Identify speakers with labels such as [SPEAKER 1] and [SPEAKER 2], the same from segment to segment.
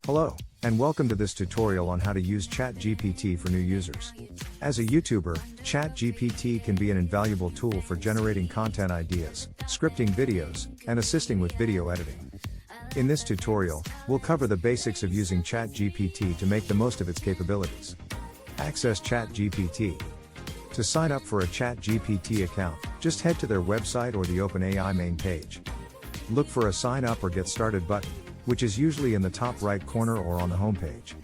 [SPEAKER 1] Hello, and welcome to this tutorial on how to use ChatGPT for new users. As a YouTuber, ChatGPT can be an invaluable tool for generating content ideas, scripting videos, and assisting with video editing. In this tutorial, we'll cover the basics of using ChatGPT to make the most of its capabilities. Access ChatGPT. To sign up for a ChatGPT account, just head to their website or the OpenAI main page. Look for a Sign Up or Get Started button, which is usually in the top right corner or on the homepage.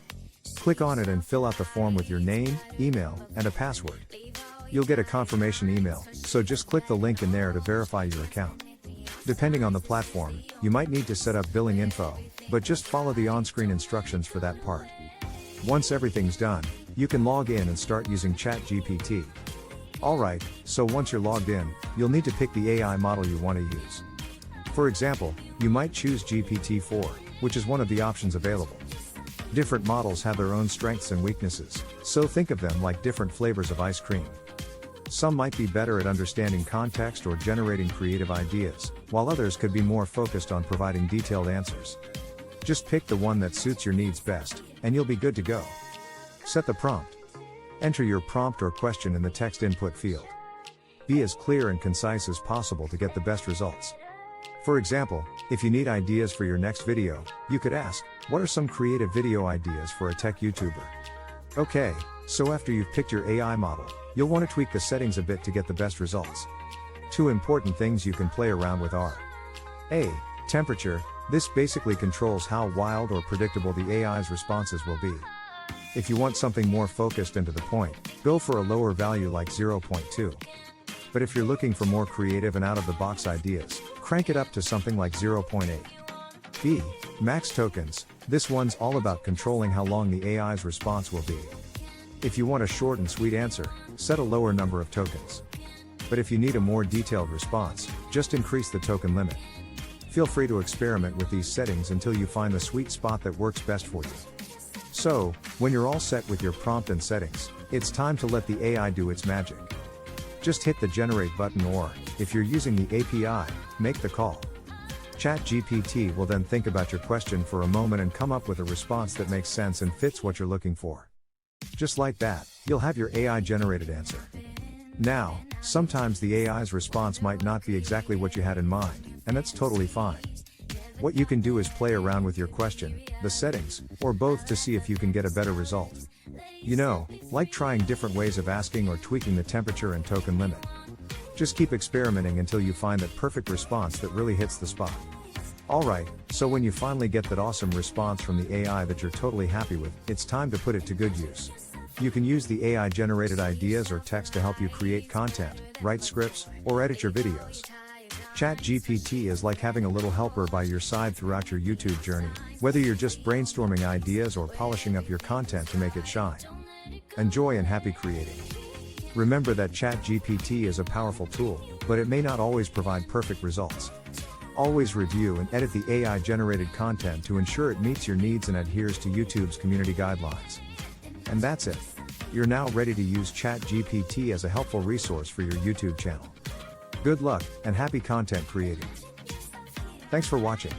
[SPEAKER 1] Click on it and fill out the form with your name, email, and a password. You'll get a confirmation email, so just click the link in there to verify your account. Depending on the platform, you might need to set up billing info, but just follow the on-screen instructions for that part. Once everything's done, you can log in and start using ChatGPT. Alright, so once you're logged in, you'll need to pick the AI model you want to use. For example, you might choose GPT-4, which is one of the options available. Different models have their own strengths and weaknesses, so think of them like different flavors of ice cream. Some might be better at understanding context or generating creative ideas, while others could be more focused on providing detailed answers. Just pick the one that suits your needs best, and you'll be good to go. Set the prompt. Enter your prompt or question in the text input field. Be as clear and concise as possible to get the best results. For example, if you need ideas for your next video, you could ask, what are some creative video ideas for a tech YouTuber? Okay, so after you've picked your AI model, you'll want to tweak the settings a bit to get the best results. Two important things you can play around with are A. Temperature. This basically controls how wild or predictable the AI's responses will be. If you want something more focused and to the point, go for a lower value like 0.2. But if you're looking for more creative and out-of-the-box ideas, crank it up to something like 0.8. B. Max tokens. This one's all about controlling how long the AI's response will be. If you want a short and sweet answer, set a lower number of tokens. But if you need a more detailed response, just increase the token limit. Feel free to experiment with these settings until you find the sweet spot that works best for you. So, when you're all set with your prompt and settings, it's time to let the AI do its magic. Just hit the generate button or, if you're using the API, make the call. ChatGPT will then think about your question for a moment and come up with a response that makes sense and fits what you're looking for. Just like that, you'll have your AI-generated answer. Now, sometimes the AI's response might not be exactly what you had in mind, and that's totally fine. What you can do is play around with your question, the settings, or both to see if you can get a better result. You know, like trying different ways of asking or tweaking the temperature and token limit. Just keep experimenting until you find that perfect response that really hits the spot. Alright, so when you finally get that awesome response from the AI that you're totally happy with, it's time to put it to good use. You can use the AI-generated ideas or text to help you create content, write scripts, or edit your videos. ChatGPT is like having a little helper by your side throughout your YouTube journey, whether you're just brainstorming ideas or polishing up your content to make it shine. Enjoy and happy creating. Remember that ChatGPT is a powerful tool, but it may not always provide perfect results. Always review and edit the AI-generated content to ensure it meets your needs and adheres to YouTube's community guidelines. And that's it. You're now ready to use ChatGPT as a helpful resource for your YouTube channel. Good luck, and happy content creating. Thanks for watching.